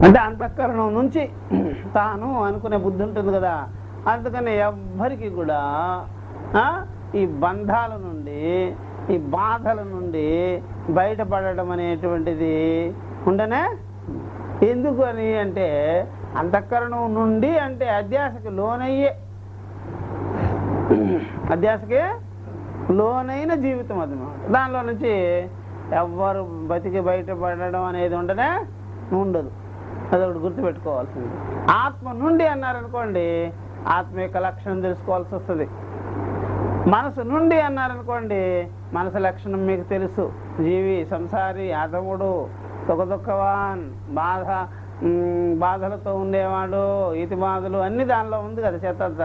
అంటే అంతఃకరణం నుంచి తాను అనుకునే బుద్ధి ఉంటుంది కదా, అందుకని ఎవ్వరికి కూడా ఈ బంధాల నుండి ఈ బాధల నుండి బయటపడడం అనేటువంటిది ఉండనే. ఎందుకు అని అంటే అంతఃకరణం నుండి అంటే అధ్యాసకి లోనయ్యే, అధ్యాసకి లోనైన జీవితం అది. దానిలో నుంచి ఎవ్వరు బతికి బయటపడడం అనేది ఉండనే ఉండదు. అదొకటి గుర్తుపెట్టుకోవాల్సింది. ఆత్మ నుండి అన్నారనుకోండి, ఆత్మ యొక్క లక్షణం తెలుసుకోవాల్సి వస్తుంది. మనసు నుండి అన్నారనుకోండి, మనసు లక్షణం మీకు తెలుసు. జీవి, సంసారి, అధముడు, దుఃఖవాన్, బాధలతో ఉండేవాడు, ఈతి బాధలు అన్ని దానిలో ఉంది కదా చేత.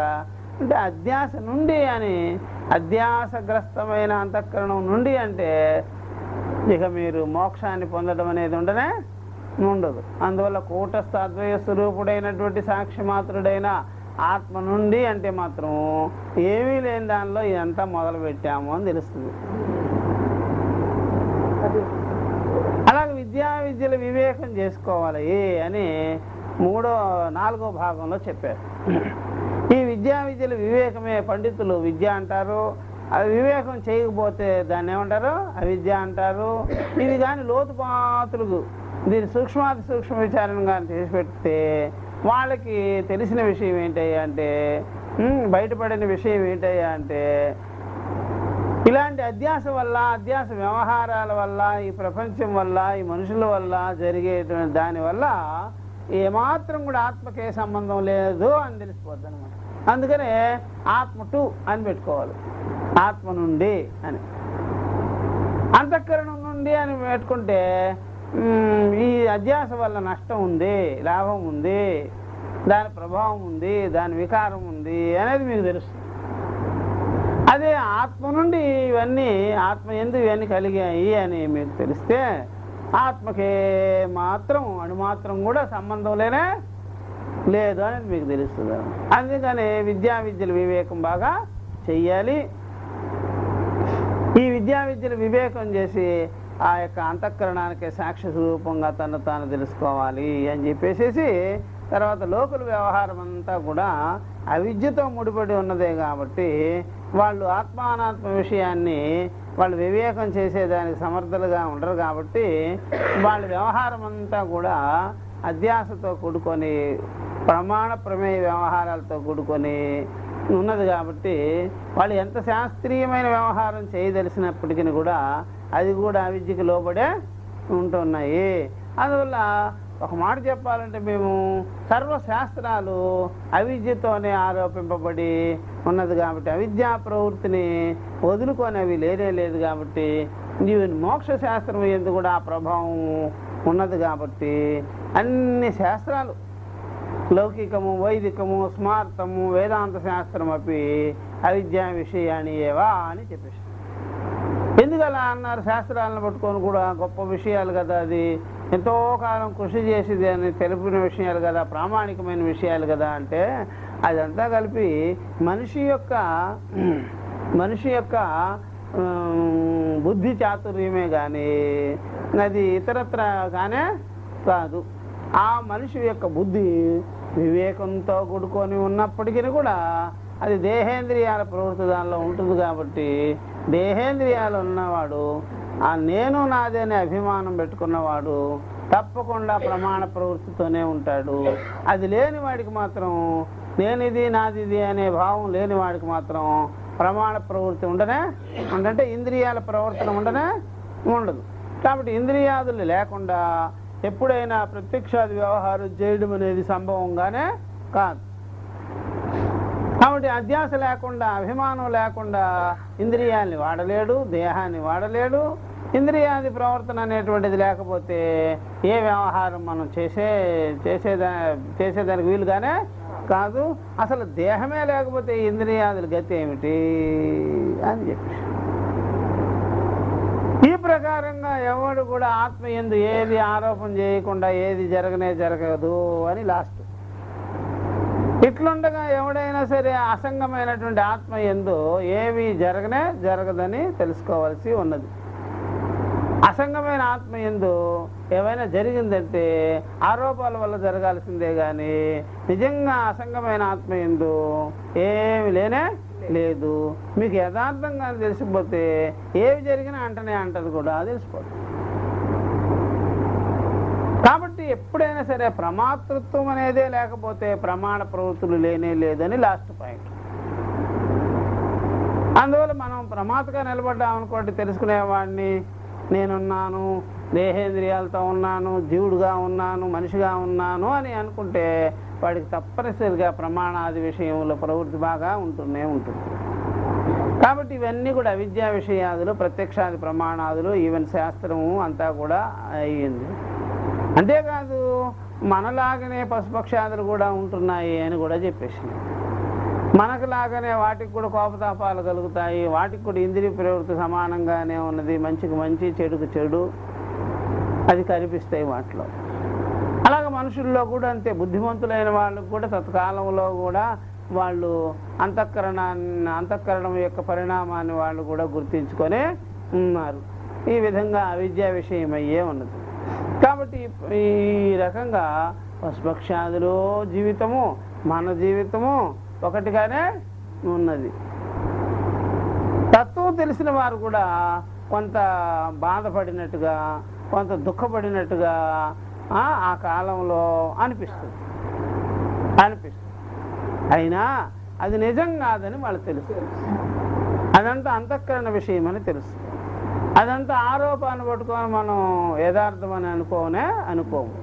అంటే అధ్యాస నుండి అని, అధ్యాసగ్రస్తమైన అంతఃకరణం నుండి అంటే ఇక మీరు మోక్షాన్ని పొందడం అనేది ఉండనే ఉండదు. అందువల్ల కూటస్థ అద్వయ స్వరూపుడైనటువంటి సాక్షి మాత్రుడైన ఆత్మ నుండి అంటే మాత్రం ఏమీ లేని దానిలో ఇదంతా మొదలు పెట్టాము అని తెలుస్తుంది. అలాగే విద్యల వివేకం చేసుకోవాలి అని 4వ భాగంలో చెప్పారు. ఈ విద్యల వివేకమే పండితులు విద్య అంటారు. అది వివేకం చేయకపోతే దాన్ని ఏమంటారు? అవిద్య అంటారు. ఇది కానీ లోతుపాతులకు దీని సూక్ష్మాతి సూక్ష్మ విచారణ కానీ చేసి పెడితే వాళ్ళకి తెలిసిన విషయం ఏంటయ్యా అంటే, బయటపడిన విషయం ఏంటయ్యా అంటే, ఇలాంటి అధ్యాస వల్ల, అధ్యాస వ్యవహారాల వల్ల, ఈ ప్రపంచం వల్ల, ఈ మనుషుల వల్ల జరిగేటువంటి దానివల్ల ఏమాత్రం కూడా ఆత్మకే సంబంధం లేదు అని తెలిసిపోద్ది అనమాట. అందుకనే ఆత్మ టు అని పెట్టుకోవాలి. ఆత్మ నుండి అని, అంతఃకరణం నుండి అని పెట్టుకుంటే ఈ అధ్యాస వల్ల నష్టం ఉంది, లాభం ఉంది, దాని ప్రభావం ఉంది, దాని వికారం ఉంది అనేది మీకు తెలుస్తుంది. అదే ఆత్మ నుండి ఇవన్నీ, ఆత్మ ఎందుకు ఇవన్నీ కలిగాయి అని మీకు తెలిస్తే ఆత్మకే మాత్రం అణుమాత్రం కూడా సంబంధం లేదు అనేది మీకు తెలుస్తుంది. అందుకని విద్యల వివేకం బాగా చెయ్యాలి. ఈ విద్యల వివేకం చేసి ఆ యొక్క అంతఃకరణానికి సాక్షి స్వరూపంగా తను తాను తెలుసుకోవాలి అని చెప్పేసి, తర్వాత లోకుల వ్యవహారం అంతా కూడా అవిద్యతో ముడిపడి ఉన్నదే కాబట్టి వాళ్ళు ఆత్మానాత్మ విషయాన్ని వాళ్ళు వివేకం చేసేదానికి సమర్థులుగా ఉండరు. కాబట్టి వాళ్ళ వ్యవహారం అంతా కూడా అధ్యాసతో కూడుకొని, ప్రమాణ ప్రమేయ వ్యవహారాలతో కూడుకొని ఉన్నది. కాబట్టి వాళ్ళు ఎంత శాస్త్రీయమైన వ్యవహారం చేయదలిసినప్పటికీ కూడా అది కూడా అవిద్యకి లోబడే ఉంటున్నాయి. అందువల్ల ఒక మాట చెప్పాలంటే మేము సర్వశాస్త్రాలు అవిద్యతోనే ఆరోపింపబడి ఉన్నది కాబట్టి అవిద్యా ప్రవృత్తిని వదులుకొని అవి లేదు కాబట్టి మోక్ష శాస్త్రం ఎందుకు కూడా ఆ ప్రభావం ఉన్నది. కాబట్టి అన్ని శాస్త్రాలు లౌకికము, వైదికము, స్మార్తము, వేదాంత శాస్త్రం అవి అవిద్యా విషయాన్ని ఏవా అని చెప్పేసి. ఎందుకు అలా అన్నారు? శాస్త్రాలను పట్టుకొని కూడా గొప్ప విషయాలు కదా, అది ఎంతో కాలం కృషి చేసేది అని తెలిపిన విషయాలు కదా, ప్రామాణికమైన విషయాలు కదా అంటే అదంతా కలిపి మనిషి యొక్క బుద్ధి చాతుర్యమే కానీ అది ఇతరత్ర కానే కాదు. ఆ మనిషి యొక్క బుద్ధి వివేకంతో కూడుకొని ఉన్నప్పటికీ కూడా అది దేహేంద్రియాల ప్రవృత్తి దానిలో ఉంటుంది. కాబట్టి దేహేంద్రియాలు ఉన్నవాడు, ఆ నేను నాదే అనే అభిమానం పెట్టుకున్నవాడు తప్పకుండా ప్రమాణ ప్రవృత్తితోనే ఉంటాడు. అది లేని వాడికి మాత్రం, నేనిది నాదిది అనే భావం లేని వాడికి మాత్రం ప్రమాణ ప్రవృత్తి అంటే ఇంద్రియాల ప్రవర్తన ఉండదు. కాబట్టి ఇంద్రియాదులు లేకుండా ఎప్పుడైనా ప్రత్యక్షాది వ్యవహారం చేయడం అనేది సంభవంగానే కాదు. కాబట్టి అధ్యాస లేకుండా, అభిమానం లేకుండా ఇంద్రియాల్ని వాడలేడు, దేహాన్ని వాడలేడు. ఇంద్రియాది ప్రవర్తన అనేటువంటిది లేకపోతే ఏ వ్యవహారం మనం చేసేదానికి వీలుగానే కాదు. అసలు దేహమే లేకపోతే ఇంద్రియాదుల గతి ఏమిటి అని చెప్పి ఈ ప్రకారంగా ఎవడు కూడా ఆత్మ యందు ఏది ఆరోపణ చేయకుండా ఏది జరగదు అని లాస్ట్. ఇట్లుండగా ఎవడైనా సరే అసంగమైనటువంటి ఆత్మ యందు ఏవి జరగదని తెలుసుకోవాల్సి ఉన్నది. అసంగమైన ఆత్మ యందు ఏమైనా జరిగిందంటే ఆరోపాల వల్ల జరగాల్సిందే కానీ నిజంగా అసంగమైన ఆత్మ యందు ఏమి లేనే లేదు. మీకు యథార్థంగా తెలిసిపోతే ఏవి జరిగినా అంటనే అంటది కూడా తెలిసిపోతుంది. కాబట్టి ఎప్పుడైనా సరే ప్రమాతృత్వం అనేదే లేకపోతే ప్రమాణ ప్రవృత్తులు లేనే లేదని లాస్ట్ పాయింట్. అందువల్ల మనం ప్రమాతగా నిలబడ్డామనుకోండి, తెలుసుకునేవాడిని, నేనున్నాను, దేహేంద్రియాలతో ఉన్నాను, జీవుడుగా ఉన్నాను, మనిషిగా ఉన్నాను అని అనుకుంటే వాడికి తప్పనిసరిగా ప్రమాణాది విషయంలో ప్రవృత్తి బాగా ఉంటూనే ఉంటుంది. కాబట్టి ఇవన్నీ కూడా అవిద్యా విషయాదులు, ప్రత్యక్షాది ప్రమాణాదులు, ఈవెన్ శాస్త్రము అంతా కూడా అయ్యింది. అంతేకాదు మనలాగనే పశుపక్షాదులు కూడా ఉంటున్నాయి అని కూడా చెప్పేసింది. మనకులాగానే వాటికి కూడా కోపతాపాలు కలుగుతాయి, వాటికి కూడా ఇంద్రియ ప్రవృత్తి సమానంగానే ఉన్నది, మంచికి మంచి చెడుకు చెడు అది కనిపిస్తాయి వాటిలో. అలాగే మనుషుల్లో కూడా అంతే, బుద్ధిమంతులైన వాళ్ళకు కూడా తత్కాలంలో కూడా వాళ్ళు అంతఃకరణం యొక్క పరిణామాన్ని వాళ్ళు కూడా గుర్తించుకొని ఉన్నారు. ఈ విధంగా అవిద్యా విషయం అయ్యే ఉన్నది. కాబట్టి ఈ రకంగా పశుపక్షాదులు జీవితము మన జీవితము ఒకటిగానే ఉన్నది. తత్వం తెలిసిన వారు కూడా కొంత బాధపడినట్టుగా, కొంత దుఃఖపడినట్టుగా ఆ కాలంలో అనిపిస్తుంది. అయినా అది నిజం కాదని వాళ్ళు తెలుసు. అదంతా అంతఃకరణ విషయం అని తెలుసు. అదంతా ఆరోపాన్ని పట్టుకొని మనం యథార్థం అని అనుకోము.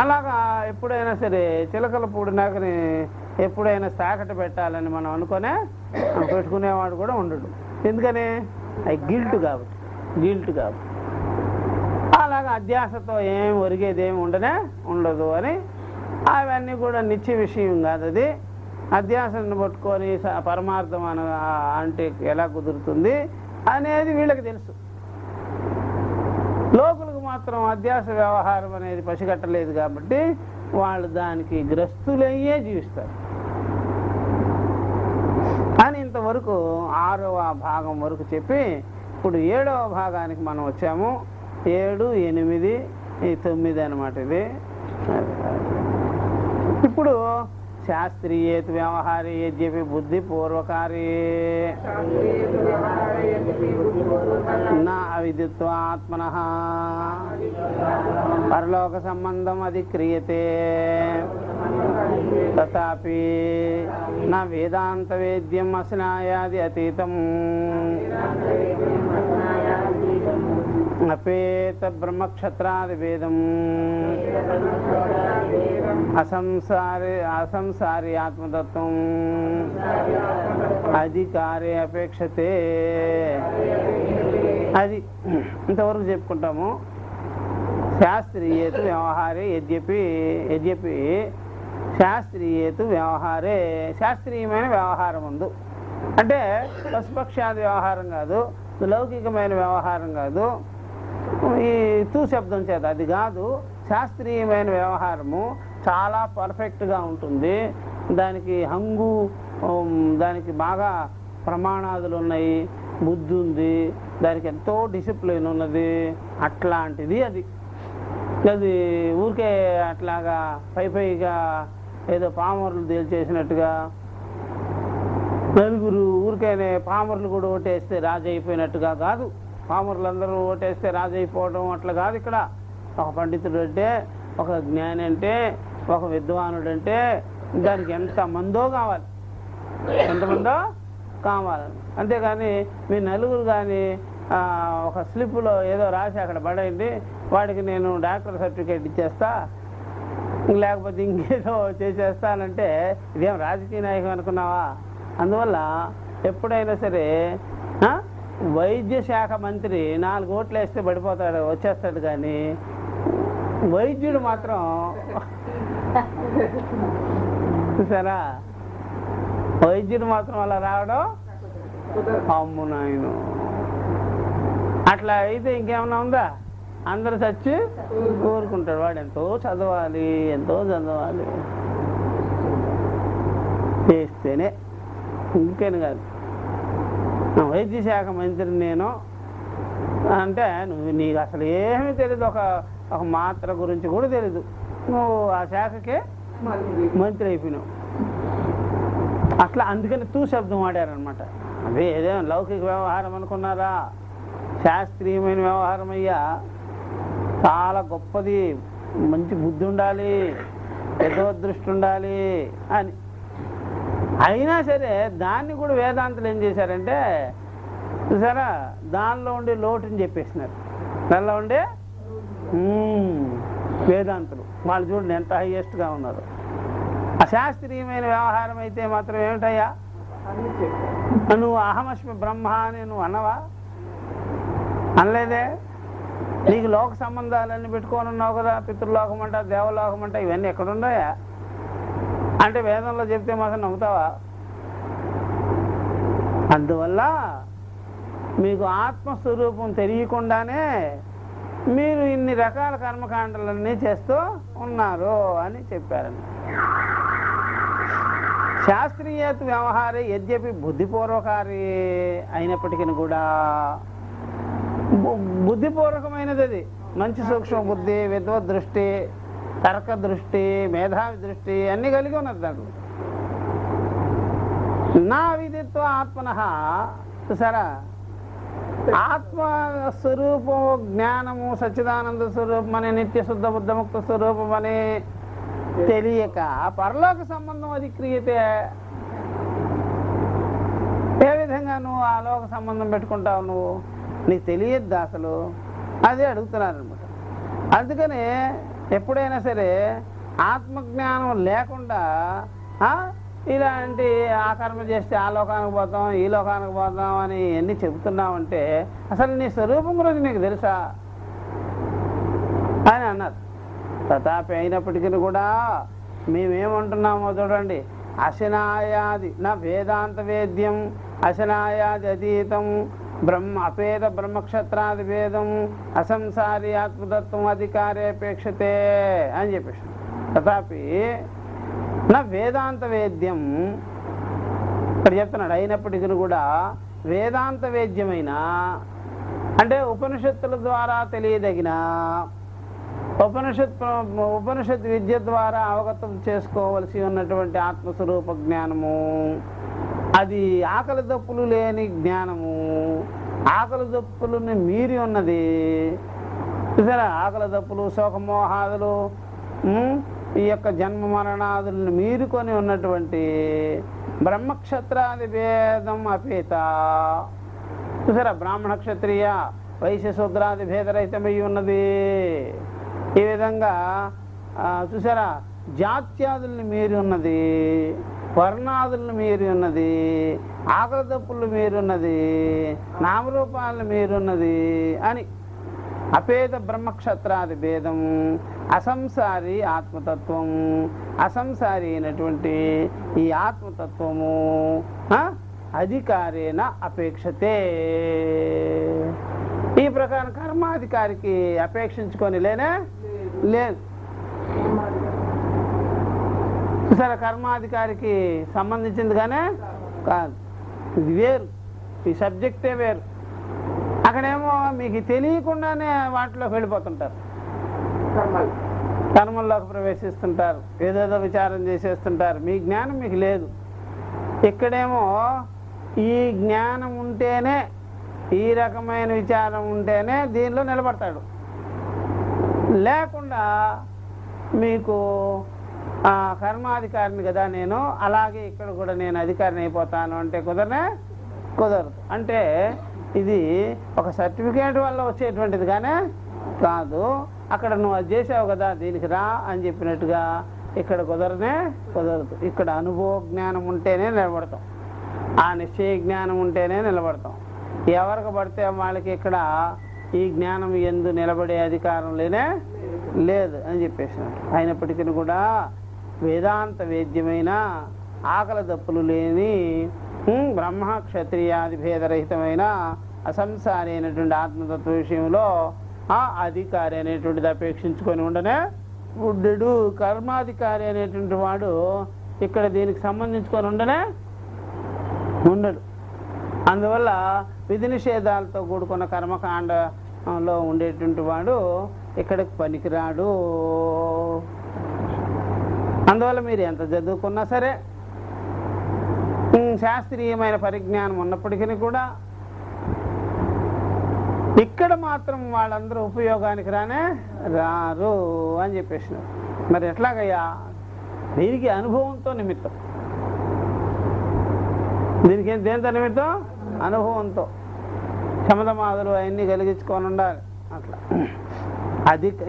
అలాగా ఎప్పుడైనా సరే చిలకల పూడినాకని ఎప్పుడైనా తాకట్టు పెట్టాలని మనం అనుకునే పెట్టుకునేవాడు కూడా ఉండడు. ఎందుకని అది గిల్ట్ కాబట్టి. అలాగా అధ్యాసతో ఏం ఒరిగేది ఏమి ఉండదు అని అవన్నీ కూడా నిత్య విషయం కాదు. అది అధ్యాసను పట్టుకొని పరమార్థం అంటే ఎలా కుదురుతుంది అనేది వీళ్ళకి తెలుసు. లోకులకు మాత్రం అధ్యాస వ్యవహారం అనేది పసిగట్టలేదు కాబట్టి వాళ్ళు దానికి గ్రస్తులయ్యే జీవిస్తారు అని ఇంతవరకు 6వ భాగం వరకు చెప్పి ఇప్పుడు 7వ భాగానికి మనం వచ్చాము. 7, 8, 9 అన్నమాట ఇది. ఇప్పుడు శాస్త్రీయేతు వ్యవహారే యద్యపి బుద్ధి పూర్వకారే నా అవిదిత్వాత్మనః పరలోక సంబంధం అధిక్రియతే తథాపి నా వేదాంత వేద్యం అస్నాయాది అతీతం అపేత బ్రహ్మక్షత్రాది వేదం అసంసారి ఆత్మతత్వం అధికారే అపేక్షతే. అది ఇంతవరకు చెప్పుకుంటాము. శాస్త్రీయేతు వ్యవహారే యద్యపి శాస్త్రీయేతు వ్యవహారే, శాస్త్రీయమైన వ్యవహారం ఉంది అంటే పశుపక్షాది వ్యవహారం కాదు, లౌకికమైన వ్యవహారం కాదు, ఈ తూ శబ్దం చేత అది కాదు. శాస్త్రీయమైన వ్యవహారము చాలా పర్ఫెక్ట్గా ఉంటుంది. దానికి హంగు, దానికి బాగా ప్రమాణాదులు ఉన్నాయి, బుద్ధి ఉంది, దానికి ఎంతో డిసిప్లిన్ ఉన్నది. అట్లాంటిది అది ఊరికే అట్లాగా పైగా ఏదో పామరులు తేల్చేసినట్టుగా నలుగురు ఊరికేనే పామరులు కూడా ఓటేస్తే రాజు అయిపోయినట్టుగా కాదు. పామరులందరూ ఓటేస్తే రాజు అయిపోవడం అట్లా కాదు. ఇక్కడ ఒక పండితుడు అంటే, ఒక జ్ఞాని అంటే, ఒక విద్వానుడు అంటే దానికి ఎంతమందో కావాలి. అంతేగాని మీ నలుగురు కానీ ఒక స్లిప్లో ఏదో రాసి అక్కడ పడేయండి, వాడికి నేను డాక్టర్ సర్టిఫికేట్ ఇచ్చేస్తా, లేకపోతే ఇంకేదో చేసేస్తానంటే ఇదేం రాజకీయ నాయకం అనుకున్నావా? అందువల్ల ఎప్పుడైనా సరే వైద్య శాఖ మంత్రి 4 ఓట్లు వేస్తే పడిపోతాడు, వచ్చేస్తాడు. కానీ వైద్యుడు మాత్రం చూసారా, వైద్యుడు మాత్రం అలా రావడం అమ్ము నాయను. అట్లా అయితే ఇంకేమన్నా ఉందా? అందరు చచ్చి కోరుకుంటాడు. వాడు ఎంతో చదవాలి చేస్తేనే, ఇంకేను కాదు. వైద్య శాఖ మంత్రిని నేను అంటే నీకు అసలు ఏమీ తెలియదు, ఒక మాత్ర గురించి కూడా తెలీదు, నువ్వు ఆ శాఖకే మంత్రి అయిపోయినావు. అట్లా అందుకని తూ శబ్దం వాడారనమాట. అదే ఏదైనా లౌకిక వ్యవహారం అనుకున్నారా, శాస్త్రీయమైన వ్యవహారం అయ్యా, చాలా గొప్పది, మంచి బుద్ధి ఉండాలి, యథోదృష్టి ఉండాలి అని. అయినా సరే దాన్ని కూడా వేదాంతులు ఏం చేశారంటే చూసారా, దానిలో ఉండే లోటుని చెప్పేసినారు. దానిలో ఉండే వేదాంతులు వాళ్ళు చూడండి ఎంత హైయెస్ట్గా ఉన్నారు. అశాస్త్రీయమైన వ్యవహారం అయితే మాత్రం ఏమిటయ్యా, నువ్వు అహమస్మి బ్రహ్మ అని నువ్వు అన్నవా? అనలేదే. నీకు లోక సంబంధాలన్నీ పెట్టుకొని ఉన్నావు కదా, పితృలోకం అంట, దేవలోకం అంట, ఇవన్నీ ఎక్కడున్నాయా అంటే వేదంలో చెప్తే మాత్రం నమ్ముతావా? అందువల్ల మీకు ఆత్మస్వరూపం తెలియకుండానే మీరు ఇన్ని రకాల కర్మకాండలన్నీ చేస్తూ ఉన్నారు అని చెప్పారండి. శాస్త్రీయత వ్యవహారే యద్యపి బుద్ధిపూర్వకారి అయినప్పటికీ కూడా బుద్ధిపూర్వకమైనది అది. మంచి సూక్ష్మ బుద్ధి, విద్వత్ దృష్టి, తర్క దృష్టి, మేధావి దృష్టి అన్నీ కలిగి ఉన్నది దాంట్లో. నా విదిత్వ ఆత్మనః చూసారా, ఆత్మస్వరూపము జ్ఞానము సచ్చిదానంద స్వరూపం అని, నిత్య శుద్ధ బుద్ధముక్త స్వరూపం అని తెలియక పరలోక సంబంధం అది క్రియతే. ఏ విధంగా నువ్వు ఆ లోక సంబంధం పెట్టుకుంటావు? నువ్వు నీకు తెలియద్దు అసలు, అదే అడుగుతున్నారనమాట. అందుకని ఎప్పుడైనా సరే ఆత్మజ్ఞానం లేకుండా ఇలాంటి ఆ కర్మ చేస్తే ఆ లోకానికి పోతాం, ఈ లోకానికి పోతాం అని ఎన్ని చెబుతున్నావంటే అసలు నీ స్వరూపం గురించి నీకు తెలుసా అని అన్నారు. తథాపి అయినప్పటికీ కూడా మేమేమంటున్నామో చూడండి, అశనాయాది నా వేదాంత వేద్యం అశనాయాది అతీతం అపేద బ్రహ్మక్షత్రాది భేదం అసంసారి ఆత్మతత్వం అధికారేపేక్షతే అని చెప్పేసి. తథాపి నా వేదాంత వేద్యం ఇక్కడ చెప్తున్నాడు. అయినప్పటికీ కూడా వేదాంత వేద్యమైన అంటే ఉపనిషత్తుల ద్వారా తెలియదగిన ఉపనిషత్ విద్య ద్వారా అవగతం చేసుకోవలసి ఉన్నటువంటి ఆత్మస్వరూప జ్ఞానము, అది ఆకలి దప్పులు లేని జ్ఞానము, ఆకలి దప్పులని మీరి ఉన్నది. చూసారా, ఆకలి దప్పులు, శోకమోహాదులు, ఈ యొక్క జన్మ మరణాదులను మీరుకొని ఉన్నటువంటి బ్రహ్మక్షత్రాది భేదం అపేత. చూసారా, బ్రాహ్మణ క్షత్రియ వైశ్య శూద్రాది భేదరహితమై ఉన్నది. ఈ విధంగా చూసారా, జాత్యాదుల్ని మీరి ఉన్నది, వర్ణాదులను మీరి ఉన్నది, ఆకలి దప్పులు మీరున్నది, నామరూపాలను మీరున్నది అని అపేద బ్రహ్మక్షత్రాది భేదం అసంసారి ఆత్మతత్వం. అసంసారి అయినటువంటి ఈ ఆత్మతత్వము అధికారేణ అపేక్షతే. ఈ ప్రకారం కర్మాధికారికి అపేక్షించుకొని లేదు. సరే, కర్మాధికారికి సంబంధించింది కానీ కాదు, ఇది వేరు, ఈ సబ్జెక్టే వేరు. అక్కడేమో మీకు తెలియకుండానే వాటిలోకి వెళ్ళిపోతుంటారు, కర్మల్లోకి ప్రవేశిస్తుంటారు, ఏదేదో విచారం చేసేస్తుంటారు, మీ జ్ఞానం మీకు లేదు. ఇక్కడేమో ఈ జ్ఞానం ఉంటేనే, ఈ రకమైన విచారం ఉంటేనే దీనిలో నిలబడతాడు. లేకుండా మీకు కర్మాధికారిని కదా నేను, అలాగే ఇక్కడ కూడా నేను అధికారిని అయిపోతాను అంటే కుదరదు. అంటే ఇది ఒక సర్టిఫికేట్ వల్ల వచ్చేటువంటిది కానీ కాదు. అక్కడ నువ్వు అది చేసావు కదా, దీనికి రా అని చెప్పినట్టుగా ఇక్కడ కుదరదు. ఇక్కడ అనుభవ జ్ఞానం ఉంటేనే నిలబడతాం, ఆ నిశ్చయ జ్ఞానం ఉంటేనే నిలబడతాం. ఎవరికి పడితే వాళ్ళకి ఇక్కడ ఈ జ్ఞానం ఎందు నిలబడే అధికారం లేదు అని చెప్పేసినట్టు. అయినప్పటికీ కూడా వేదాంత వేద్యమైన ఆకలి దప్పులు లేని బ్రహ్మ క్షత్రియాది భేదరహితమైన అసంసారి అయినటువంటి ఆత్మతత్వ విషయంలో ఆ అధికారి అనేటువంటిది అపేక్షించుకొని ఉండనే ఉండడు. కర్మాధికారి అనేటువంటి వాడు ఇక్కడ దీనికి సంబంధించుకొని ఉండడు. అందువల్ల విధి నిషేధాలతో కూడుకున్న కర్మకాండలో ఉండేటువంటి వాడు ఇక్కడికి పనికిరాడు. అందువల్ల మీరు ఎంత చదువుకున్నా సరే, శాస్త్రీయమైన పరిజ్ఞానం ఉన్నప్పటికీ కూడా ఇక్కడ మాత్రం వాళ్ళందరూ ఉపయోగానికి రారు అని చెప్పేసినారు. మరి ఎట్లాగయ్యా? దీనికి అనుభవంతో నిమిత్తం. దీనికి దేంతో నిమిత్తం? అనుభవంతో. శమధమాదులు అవన్నీ కలిగించుకొని ఉండాలి. అట్లా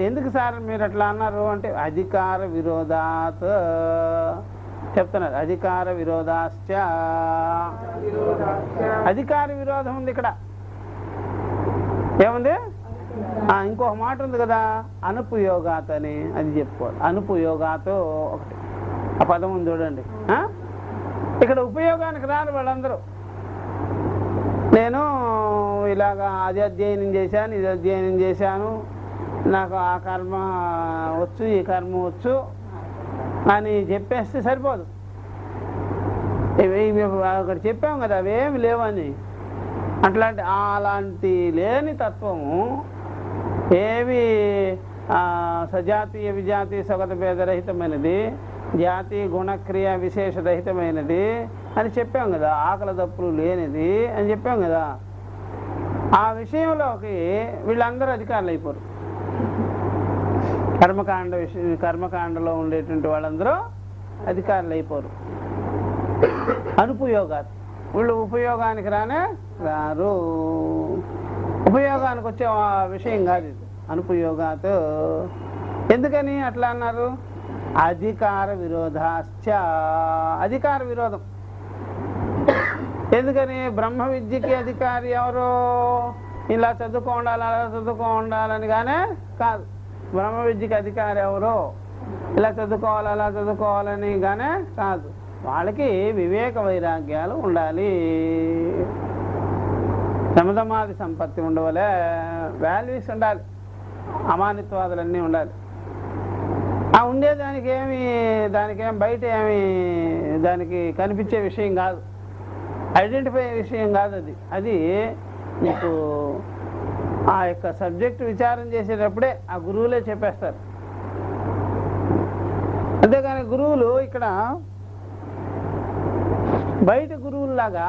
ఎందుకు సార్ మీరు అట్లా అన్నారు అంటే అధికార విరోధాత్ చెప్తున్నారు. అధికార విరోధాశ్చ, అధికార విరోధం ఉంది ఇక్కడ. ఏముంది? ఇంకొక మాట ఉంది కదా, అనుపయోగాత్ అని, అది చెప్పుకోవాలి. అనుపయోగాత్ ఒకటి ఆ పదం ఉంది చూడండి. ఇక్కడ ఉపయోగానికి రారు వాళ్ళందరూ. నేను ఇలాగా అది అధ్యయనం చేశాను, ఇది అధ్యయనం చేశాను, నాకు ఆ కర్మ వచ్చు, ఈ కర్మ వచ్చు అని చెప్పేస్తే సరిపోదు. అక్కడ చెప్పాం కదా అవేమి లేవని. అలాంటి లేని తత్వము ఏవి సజాతీయ విజాతీయ స్వగత భేదరహితమైనది, జాతి గుణక్రియ విశేషరహితమైనది అని చెప్పాం కదా. ఆకలి దప్పులు లేనిది అని చెప్పాం కదా. ఆ విషయంలోకి వీళ్ళందరూ అధికారులు అయిపోరు. కర్మకాండలో ఉండేటువంటి వాళ్ళందరూ అధికారులు అయిపోరు. అనుపయోగాలు, వీళ్ళు ఉపయోగానికి రారు. ఉపయోగానికి వచ్చే విషయం కాదు ఇది. అనుపయోగాత్ ఎందుకని అట్లా అన్నారు? అధికార విరోధాశ్చ, అధికార విరోధం. ఎందుకని? బ్రహ్మ విద్యకి అధికారి ఎవరో ఇలా చదువుకో ఉండాలి, అలా చదువుకో ఉండాలని గానే కాదు. బ్రహ్మ విద్యకి అధికారి ఎవరో ఇలా చదువుకోవాలి, అలా చదువుకోవాలని గానే కాదు. వాళ్ళకి వివేక వైరాగ్యాలు ఉండాలి. శమధమాది సంపత్తి ఉండవలే, వాల్యూస్ ఉండాలి, అమానిత్వాదులన్నీ ఉండాలి. ఉండేదానికి దానికేం బయట దానికి కనిపించే విషయం కాదు, ఐడెంటిఫై అయ్యే విషయం కాదు. అది మీకు ఆ యొక్క సబ్జెక్ట్ విచారం చేసేటప్పుడే ఆ గురువులే చెప్పేస్తారు. అంతేగాని గురువులు ఇక్కడ బయట గురువుల్లాగా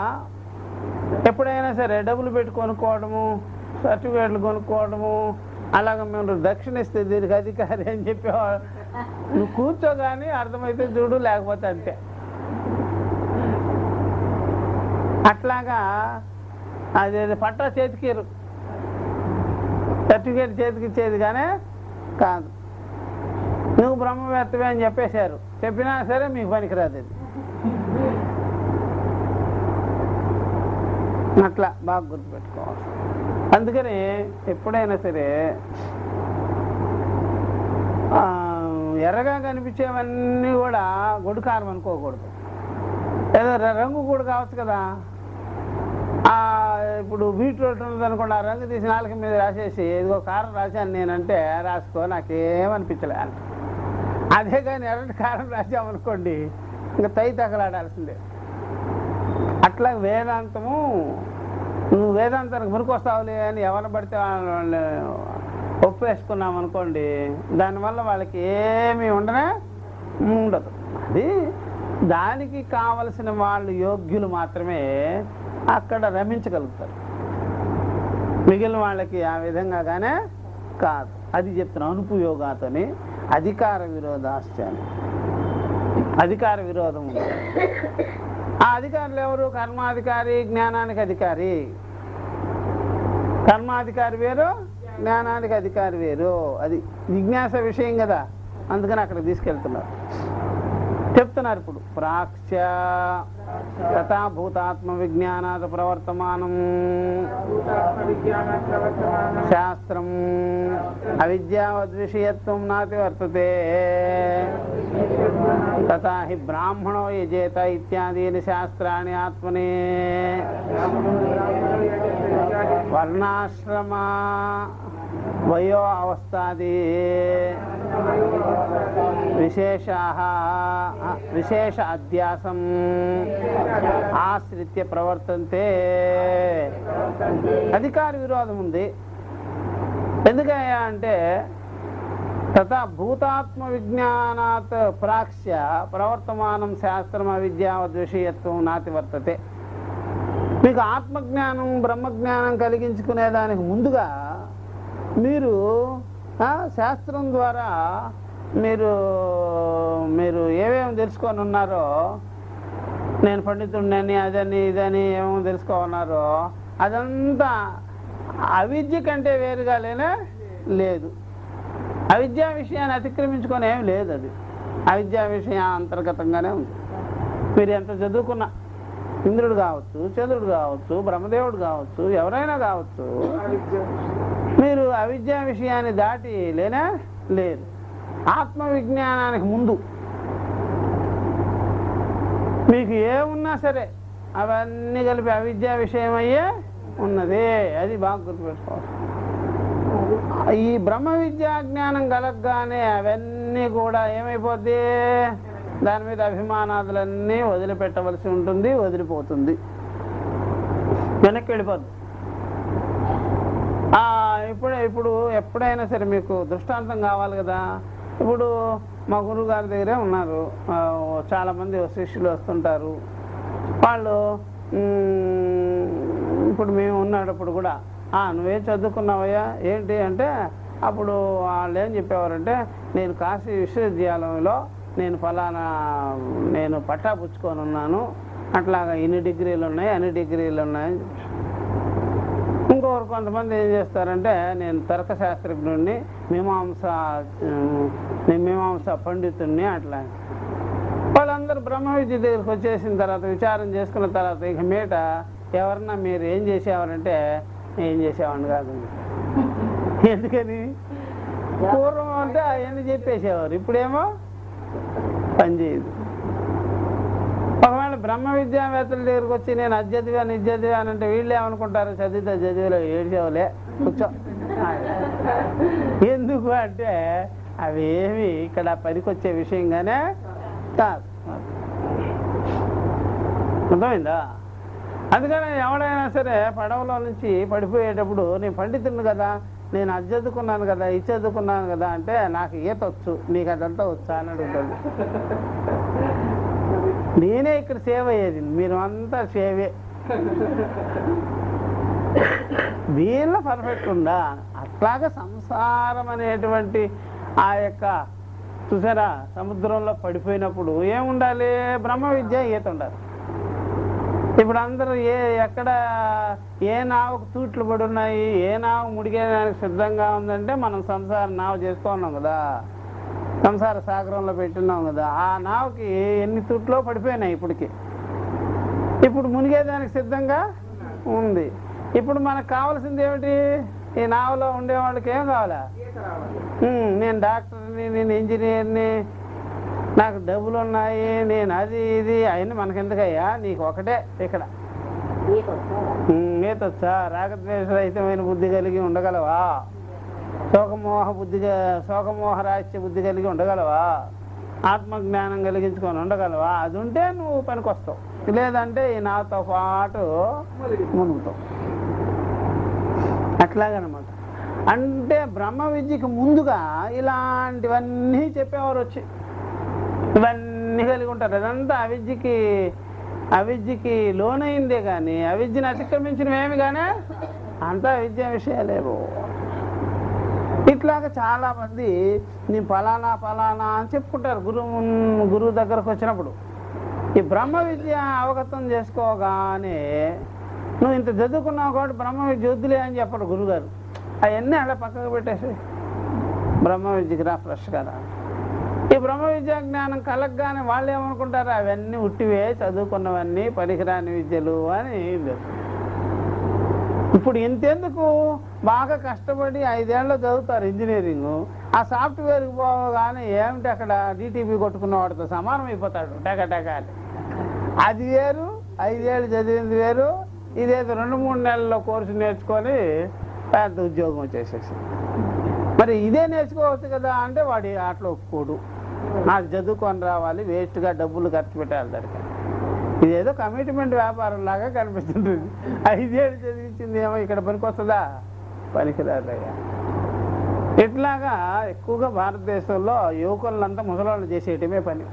ఎప్పుడైనా సరే డబ్బులు పెట్టి కొనుక్కోవడము, సర్టిఫికేట్లు కొనుక్కోవడము, అలాగే మేము దక్షిణ ఇస్తే దీనికి అధికారి అని చెప్పేవాడు. నువ్వు కూర్చోగాని అర్థమైతే చూడు, లేకపోతే అంతే. అట్లాగా అది పట్టా చేతికిరు, సర్టిఫికేట్ చేతికి ఇచ్చేది కానీ కాదు. నువ్వు బ్రహ్మవేత్తవే అని చెప్పేశారు, చెప్పినా సరే మీకు పనికిరాదు అది. అట్లా బాగా గుర్తుపెట్టుకోవాలి. అందుకని ఎప్పుడైనా సరే ఎర్రగా కనిపించేవన్నీ కూడా గొడుకారం అనుకోకూడదు. ఏదో రంగు కూడా కావచ్చు కదా. ఇప్పుడు బీట్రూట్ ఉందనుకోండి, ఆ రంగు తీసి నాలుక మీద రాసేసి ఇదిగో కారం రాశాను నేనంటే రాసుకో, నాకేమనిపించలే అంట. అదే కానీ ఎర్రటి కారం రాసామనుకోండి ఇంకా తగలాడాల్సిందే. అట్లా వేదాంతము, నువ్వు వేదాంతానికి మురికొస్తావులే అని ఎవరిని పడితే వాళ్ళని ఒప్పేసుకున్నాం అనుకోండి, దానివల్ల వాళ్ళకి ఏమీ ఉండదు. అది దానికి కావలసిన వాళ్ళు యోగ్యులు మాత్రమే అక్కడ రమించగలుగుతారు, మిగిలిన వాళ్ళకి ఆ విధంగానే కాదు. అది చెప్తున్నాను. అనుపయోగాతోని అధికార విరోధాశ్చని, అధికార విరోధం ఉంది. ఆ అధికారులు ఎవరు? కర్మాధికారి, జ్ఞానానికి అధికారి. కర్మాధికారి వేరు, జ్ఞానానికి అధికారి వేరు. అది జిజ్ఞాస విషయం కదా, అందుకని అక్కడ తీసుకెళ్తున్నారు. చెప్తున్నారు ఇప్పుడు ప్రాక్ష్య తథా భూతాత్మ విజ్ఞానాత్ ప్రవర్తమానం శాస్త్రం అవిద్యావద్విషయత్వం నాతి వర్తతే తథా హి బ్రాహ్మణో యజేత ఇత్యాదీని శాస్త్రాణి ఆత్మనే వర్ణాశ్రమ వయో అవస్థాది విశేష అధ్యాసం ఆశ్రిత్య ప్రవర్తంతే. అధికార విరోధం ఉంది. ఎందుకయ్యా అంటే తథా భూతాత్మ విజ్ఞానాత్ ప్రాక్ష్య ప్రవర్తమానం శాస్త్రం అవిద్యావద్విషయత్వం నాతి వర్తతే. మీకు ఆత్మజ్ఞానం బ్రహ్మజ్ఞానం కలిగించుకునేదానికి ముందుగా మీరు శాస్త్రం ద్వారా మీరు మీరు ఏమేమి తెలుసుకొని ఉన్నారో, నేను పండితుడిని అదని ఇదని ఏమేమో తెలుసుకోన్నారో అదంతా అవిద్య కంటే వేరుగా లేదు. అవిద్యా విషయాన్ని అతిక్రమించుకొని ఏమి లేదు. అది అవిద్యా విషయం అంతర్గతంగానే ఉంది. మీరు ఎంత చదువుకున్నా, ఇంద్రుడు కావచ్చు, చంద్రుడు కావచ్చు, బ్రహ్మదేవుడు కావచ్చు, ఎవరైనా కావచ్చు, మీరు అవిద్యా విషయాన్ని దాటి లేదు. ఆత్మవిజ్ఞానానికి ముందు మీకు ఏమున్నా సరే అవన్నీ కలిపి అవిద్యా విషయం అయ్యే ఉన్నదే. అది బాగా గుర్తుపెట్టుకోవాలి. ఈ బ్రహ్మ విద్యా జ్ఞానం కలగగానే అవన్నీ కూడా ఏమైపోద్ది, దాని మీద అభిమానాదులన్నీ వదిలిపెట్టవలసి ఉంటుంది, వదిలిపోతుంది, వెనక్కి వెళ్ళిపోద్ది. ఇప్పుడు ఎప్పుడైనా సరే మీకు దృష్టాంతం కావాలి కదా. ఇప్పుడు మా గురువు గారి దగ్గరే ఉన్నారు, చాలామంది శిష్యులు వస్తుంటారు. వాళ్ళు ఇప్పుడు మేము ఉన్నప్పుడు కూడా నువ్వేం చదువుకున్నావయ్యా ఏంటి అంటే, అప్పుడు వాళ్ళు ఏం చెప్పేవారంటే, నేను కాశీ విశ్వవిద్యాలయంలో నేను పట్టా పుచ్చుకొని ఉన్నాను, అట్లాగా ఇన్ని డిగ్రీలు ఉన్నాయి అన్ని డిగ్రీలు ఉన్నాయని. ఇంకొకరు కొంతమంది ఏం చేస్తారంటే, నేను తర్కశాస్త్రజ్ఞుడిని, మీమాంస పండితుడిని, అట్లా. వాళ్ళందరూ బ్రహ్మ విద్య దగ్గరికి వచ్చేసిన తర్వాత విచారం చేసుకున్న తర్వాత ఇక మీట ఎవరన్నా మీరు ఏం చేసేవారంటే, ఏం చేసేవాడిని కాదు. ఎందుకని పూర్వం అంటే అవన్నీ చెప్పేసేవారు, ఇప్పుడేమో పనిచేయదు. ఒకవేళ బ్రహ్మ విద్యావేత్తల దగ్గరికి వచ్చి నేను అది చదివానంటే వీళ్ళు ఏమనుకుంటారు, చదివిలో ఏడ్చేవలే కూర్చో. ఎందుకు అంటే అవేమి ఇక్కడ పనికొచ్చే విషయంగానే కాదు. అర్థమైందా? అందుకని ఎవడైనా సరే పడవలో నుంచి పడిపోయేటప్పుడు, నేను పండితుడిని కదా, నేను అది చదువుకున్నాను కదా, ఇది చదువుకున్నాను కదా అంటే, నాకు ఈత వచ్చు, నీకు అదంతా వచ్చా అని అడుగుతాడు. నేనే ఇక్కడ సేవ్ అయ్యేది, మీరు అంతా సేవే. వీళ్ళ పర్ఫెక్ట్ ఉందా? అట్లాగా సంసారం అనేటువంటి ఆ యొక్క చూసారా సముద్రంలో పడిపోయినప్పుడు ఏముండాలి? బ్రహ్మ విద్య, ఈత ఉండాలి. ఇప్పుడు అందరూ ఎక్కడ ఏ నావకు తూట్లు పడి ఉన్నాయి, ఏ నావ ముడిగేదానికి సిద్ధంగా ఉందంటే మనం సంసార నావ చేసుకున్నాం కదా, సంసార సాగరంలో పెట్టున్నాం కదా. ఆ నావకి ఎన్ని తూట్లో పడిపోయినాయి ఇప్పటికి. ఇప్పుడు మునిగేదానికి సిద్ధంగా ఉంది. ఇప్పుడు మనకు కావాల్సింది ఏమిటి? ఈ నావలో ఉండేవాళ్ళకి ఏం కావాలా? నేను డాక్టర్ని, నేను ఇంజనీర్ని, నాకు డబ్బులు ఉన్నాయి, నేను అది ఇది అయినా మనకెందుకయ్యా? నీకు ఒకటే ఇక్కడ ఈతొచ్చా? రాగద్వేషరహితమైన బుద్ధి కలిగి ఉండగలవా? శోకమోహ రాహిత్య బుద్ధి కలిగి ఉండగలవా? ఆత్మజ్ఞానం కలిగించుకొని ఉండగలవా? అది ఉంటే నువ్వు పనికొస్తావు, లేదంటే ఈ నాతో పాటు మునుగుతావు. అట్లాగనమాట. అంటే బ్రహ్మ విద్యకి ముందుగా ఇలాంటివన్నీ చెప్పేవారు వచ్చి ఇవన్నీ కలిగి ఉంటారు. అదంతా అవిద్యకి లోనైందే కానీ అవిద్యను అతిక్రమించినవేమి కానీ అంతా విద్యా విషయాలేవు. ఇట్లాగా చాలామంది నేను ఫలానా అని చెప్పుకుంటారు గురువు దగ్గరకు వచ్చినప్పుడు. ఈ బ్రహ్మ విద్య అవగతం చేసుకోగానే నువ్వు ఇంత చదువుకున్నావు కాబట్టి బ్రహ్మ విద్య వద్దులే అని చెప్పడు గురువుగారు. అవన్నీ అలా పక్కకు పెట్టేసి బ్రహ్మ విద్యకి రా, ఫ్రెష్గా రా. ఈ బ్రహ్మ విద్యా జ్ఞానం కలగగానే వాళ్ళు ఏమనుకుంటారు, అవన్నీ ఉట్టివే, చదువుకున్నవన్నీ పనికిరాని విద్యలు అని. ఇప్పుడు ఇంతెందుకు, బాగా కష్టపడి 5 ఏళ్ళు చదువుతారు ఇంజనీరింగ్, ఆ సాఫ్ట్వేర్కి పోగానే ఏమిటి అక్కడ డిటిపి కొట్టుకున్న వాడితో సమానం అయిపోతాడు టక అని. అది వేరు, 5 ఏళ్ళు చదివింది వేరు. ఇదేదో 2-3 నెలల్లో కోర్సు నేర్చుకొని పెద్ద ఉద్యోగం వచ్చేసేసి. మరి ఇదే నేర్చుకోవచ్చు కదా అంటే వాడి అట్లా ఒప్పుకోడు. నాకు చదువుకొని రావాలి, వేస్ట్గా డబ్బులు ఖర్చు పెట్టాలి దానికి. ఇదేదో కమిట్మెంట్ వ్యాపారం లాగా కనిపిస్తుంటుంది. 5 ఏళ్ళు చదివించింది ఏమో ఇక్కడ పనికి వస్తుందా? పనికిరాదయ్యా. ఇట్లాగా ఎక్కువగా భారతదేశంలో యువకులంతా ముసలాళ్ళు చేసేయటమే పని.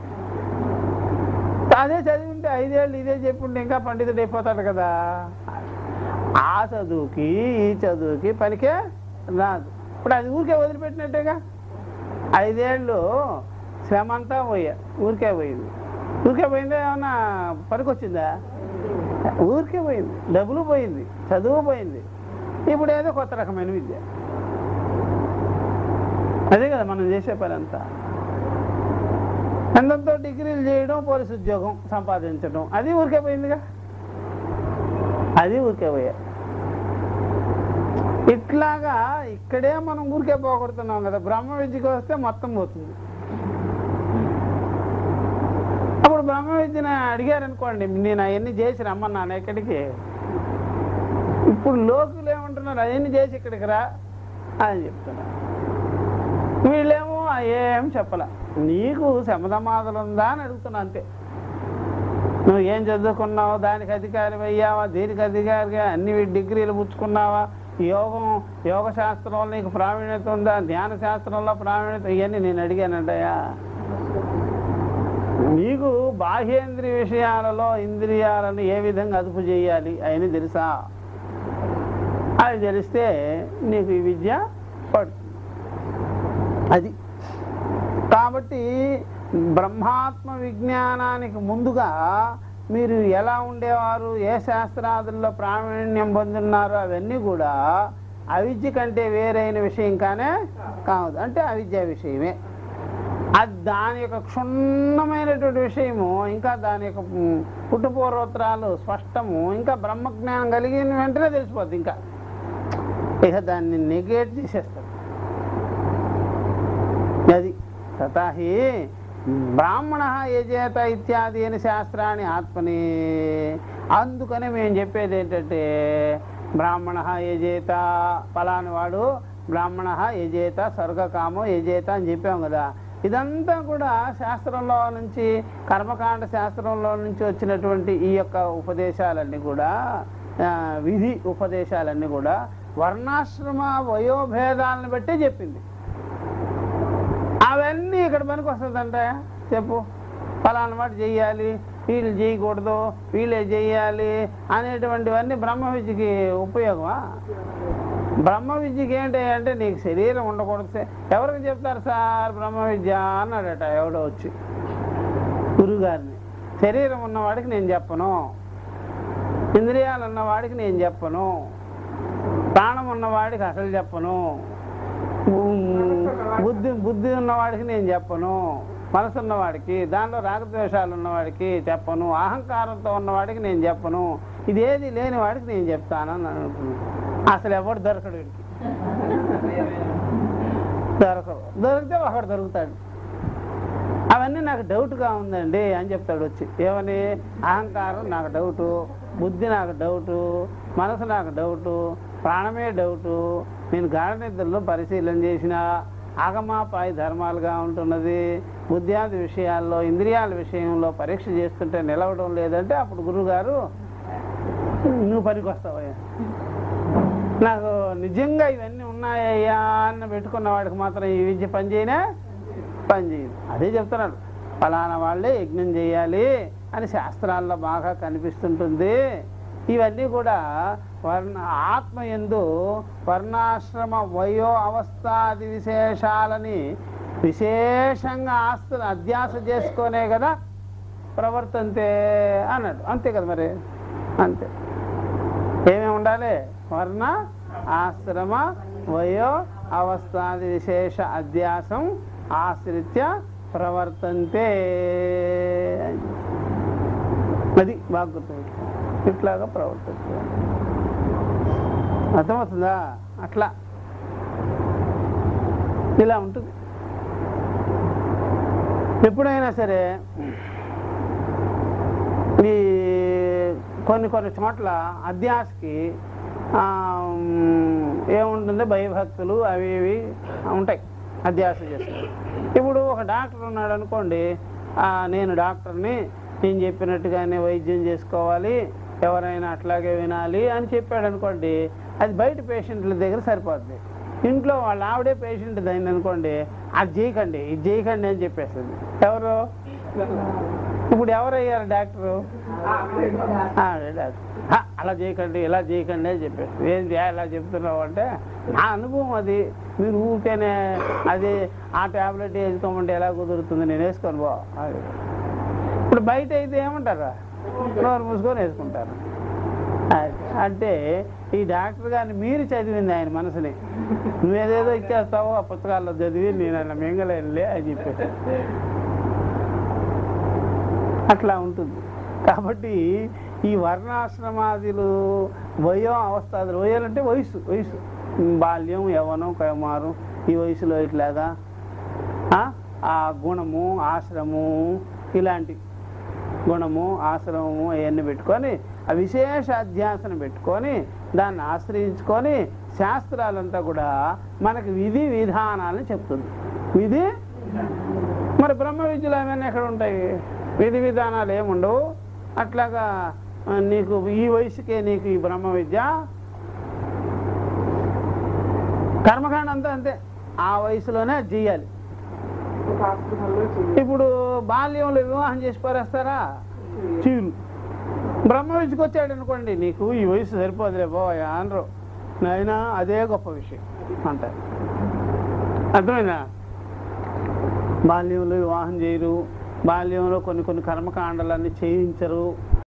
అదే చదివింటే 5 ఏళ్ళు ఇదే చెప్పుంటే ఇంకా పండితుడు అయిపోతాడు కదా. ఆ చదువుకి ఈ చదువుకి పనికే రాదు. ఇప్పుడు అది ఊరికే వదిలిపెట్టినట్టేగా. 5 ఏళ్ళు శ్రమ అంతా ఊరికే పోయింది. ఊరికే పోయిందా? ఏమన్నా పనికొచ్చిందా? ఊరికే పోయింది. డబ్బులు పోయింది, చదువు పోయింది. ఇప్పుడు ఏదో కొత్త రకమైన విద్య. అదే కదా మనం చేసే పని అంతా. ఎంతో డిగ్రీలు చేయడం, పోలీసు ఉద్యోగం సంపాదించడం, అది ఊరికే పోయిందిగా. అది ఊరికే పోయా. ఇట్లాగా ఇక్కడే మనం ఊరికే పోగొడుతున్నాం కదా. బ్రహ్మ విద్యకి వస్తే మొత్తం పోతుంది. అప్పుడు బ్రహ్మ విద్యను అడిగారనుకోండి, నేను అవన్నీ చేసి రమ్మన్నాను ఎక్కడికి. ఇప్పుడు లోకులు ఏమంటున్నారు, అవన్నీ చేసి ఇక్కడికి రా అని చెప్తున్నారు. వీళ్ళేమో ఏం చెప్పలే. నీకు శమధమాదులు ఉందా అని అడుగుతున్నా అంతే. నువ్వు ఏం చదువుకున్నావు, దానికి అధికారి అయ్యావా, దీనికి అధికారిగా అన్ని డిగ్రీలు పుచ్చుకున్నావా, యోగ శాస్త్రంలో నీకు ప్రావీణ్యత ఉందా, ధ్యాన శాస్త్రంలో ప్రావీణ్యత, ఇవన్నీ నేను అడిగానంటయ్యా. నీకు బాహ్యేంద్రియ విషయాలలో ఇంద్రియాలను ఏ విధంగా అదుపు చేయాలి అవన్నీ తెలుసా? అది తెలిస్తే నీకు ఈ విద్య పడుతుంది. అది కాబట్టి బ్రహ్మాత్మ విజ్ఞానానికి ముందుగా మీరు ఎలా ఉండేవారు, ఏ శాస్త్రాదుల్లో ప్రావీణ్యం పొందున్నారో అవన్నీ కూడా అవిద్య కంటే వేరైన విషయం కానే కాదు. అంటే అవిద్య విషయమే. అది దాని యొక్క క్షుణ్ణమైనటువంటి విషయము, ఇంకా దాని యొక్క పుట్టుపూర్వోత్తరాలు స్పష్టము, ఇంకా బ్రహ్మజ్ఞానం కలిగిన వెంటనే తెలిసిపోద్ది. ఇంకా ఇక దాన్ని నెగేట్ చేసేస్తారు. అది తథాహి బ్రాహ్మణ యజేత ఇత్యాది అని శాస్త్రాన్ని ఆత్మని. అందుకనే మేము చెప్పేది ఏంటంటే బ్రాహ్మణ యజేత, ఫలాని వాడు బ్రాహ్మణ యజేత, స్వర్గకామో యజేత అని చెప్పాం కదా. ఇదంతా కూడా శాస్త్రంలో నుంచి, కర్మకాండ శాస్త్రంలో నుంచి వచ్చినటువంటి ఈ యొక్క ఉపదేశాలన్నీ కూడా, విధి ఉపదేశాలన్నీ కూడా వర్ణాశ్రమ వయోభేదాలను బట్టే చెప్పింది. అవన్నీ ఇక్కడ పనికి వస్తుందంటే చెప్పు. ఫలానా మాట చెయ్యాలి, వీళ్ళు చేయకూడదు, వీళ్ళే చెయ్యాలి అనేటువంటివన్నీ బ్రహ్మ విద్యకి ఉపయోగమా? బ్రహ్మ విద్యకి ఏంటి అంటే నీకు శరీరం ఉండకూడదు. ఎవరికి చెప్తారు సార్ బ్రహ్మ విద్య అన్నాడట ఎవడో వచ్చి గురుగారిని. శరీరం ఉన్నవాడికి నేను చెప్పను, ఇంద్రియాలు ఉన్నవాడికి నేను చెప్పను, ప్రాణం ఉన్నవాడికి అసలు చెప్పను, బుద్ధి ఉన్నవాడికి నేను చెప్పను, మనసు ఉన్నవాడికి, దాంట్లో రాగద్వేషాలు ఉన్నవాడికి చెప్పను, అహంకారంతో ఉన్నవాడికి నేను చెప్పను, ఇదేది లేని వాడికి నేను చెప్తానని అనుకున్నాను. అసలు ఎవడు దొరకడు వీడికి. దొరికితే ఒకడు దొరుకుతాడు. అవన్నీ నాకు డౌట్గా ఉందండి అని చెప్తాడు వచ్చి. ఏమని? అహంకారం నాకు డౌటు, బుద్ధి నాకు డౌటు, మనసు నాకు డౌటు, ప్రాణమే డౌటు, నేను గాఢ నిద్రలో పరిశీలన చేసిన ఆగమాపాయి ధర్మాలుగా ఉంటున్నది, బుద్ధ్యాది విషయాల్లో ఇంద్రియాల విషయంలో పరీక్ష చేస్తుంటే నిలవడం లేదంటే అప్పుడు గురువుగారు నువ్వు పనికి వస్తావయ్యా, నాకు నిజంగా ఇవన్నీ ఉన్నాయ్యా అన్న పెట్టుకున్న వాడికి మాత్రం ఈ విద్య పనిచేయదు. అదే చెప్తున్నాడు. ఫలానా వాళ్ళే యజ్ఞం చేయాలి అని శాస్త్రాల్లో బాగా కనిపిస్తుంటుంది. ఇవన్నీ కూడా ఆత్మయందు వర్ణాశ్రమ వయో అవస్థాది విశేషాలని విశేషంగా అధ్యాస చేసుకునే కదా ప్రవర్తంతే అన్నాడు. అంతే కదా మరి. అంతే. ఏమేమి ఉండాలి? వర్ణ ఆశ్రమ వయో అవస్థాది విశేష అధ్యాసం ఆశ్రిత్య ప్రవర్తంతే. అది బాగా గుర్తుపెట్టు. ఇట్లాగా ప్రవర్తిస్తుంది. అర్థమవుతుందా? అట్లా ఇలా ఉంటుంది. ఎప్పుడైనా సరే ఈ కొన్ని చోట్ల అధ్యాసకి ఏముంటుంది, భయభక్తులు అవి ఇవి ఉంటాయి. అధ్యాస చేస్తారు. ఇప్పుడు ఒక డాక్టర్ ఉన్నాడు అనుకోండి, నేను డాక్టర్ని, నేను చెప్పినట్టుగానే వైద్యం చేసుకోవాలి, ఎవరైనా అట్లాగే వినాలి అని చెప్పాడు అనుకోండి, అది బయట పేషెంట్ల దగ్గర సరిపోద్ది. ఇంట్లో వాళ్ళ ఆవిడే పేషెంట్ అయింది అనుకోండి, అది చేయకండి, ఇది చేయకండి అని చెప్పేస్తుంది. ఎవరు ఇప్పుడు ఎవరయ్యారు? డాక్టరు. డాక్టర్ అలా చేయకండి, ఇలా చేయకండి అని చెప్పేస్తుంది. ఏంటి ఇలా చెప్తున్నావు అంటే, నా అనుభవం అది, మీరు ఊరికేనే అది ఆ ట్యాబ్లెట్ వేసుకోమంటే ఎలా కుదురుతుంది, నేను వేసుకొని బా. ఇప్పుడు బయట అయితే ఏమంటారా, నోరు మూసుకొని వేసుకుంటారు. అంటే ఈ డాక్టర్ గారిని మీరు చదివింది ఆయన మనసుని, నువ్వేదేదో ఇచ్చేస్తావో ఆ పుస్తకాల్లో చదివి నేను అలా మింగలేనులే అని చెప్పేసి అట్లా ఉంటుంది. కాబట్టి ఈ వర్ణాశ్రమాదులు, వయో అవస్థాదులు, వయోలంటే వయసు, వయసు బాల్యం, యవ్వనం, కౌమారం, ఈ వయసులో ఇట్లాగా ఆ గుణము, ఆశ్రమము, ఇలాంటి గుణము, ఆశ్రమము అవన్నీ పెట్టుకొని ఆ విశేష అధ్యాసన పెట్టుకొని దాన్ని ఆశ్రయించుకొని శాస్త్రాలంతా కూడా మనకి విధి విధానాలను చెప్తుంది. విధి మరి బ్రహ్మ విద్యలు ఏమైనా ఎక్కడ ఉంటాయి? విధి విధానాలు ఏముండవు. అట్లాగా నీకు ఈ వయసుకే నీకు ఈ బ్రహ్మ విద్య, కర్మకాండ అంతా అంతే, ఆ వయసులోనే చేయాలి. ఇప్పుడు బాల్యంలో వివాహం చేసి పారేస్తారా? చీరు. బ్రహ్మ విద్యకు వచ్చాడు అనుకోండి, నీకు ఈ వయసు సరిపోదులే పోయా అనరు, నాయనా అదే గొప్ప విషయం అంటారు. అర్థమైందా? బాల్యంలో వివాహం చేయరు, బాల్యంలో కొన్ని కొన్ని కర్మకాండలన్నీ చేయించరు.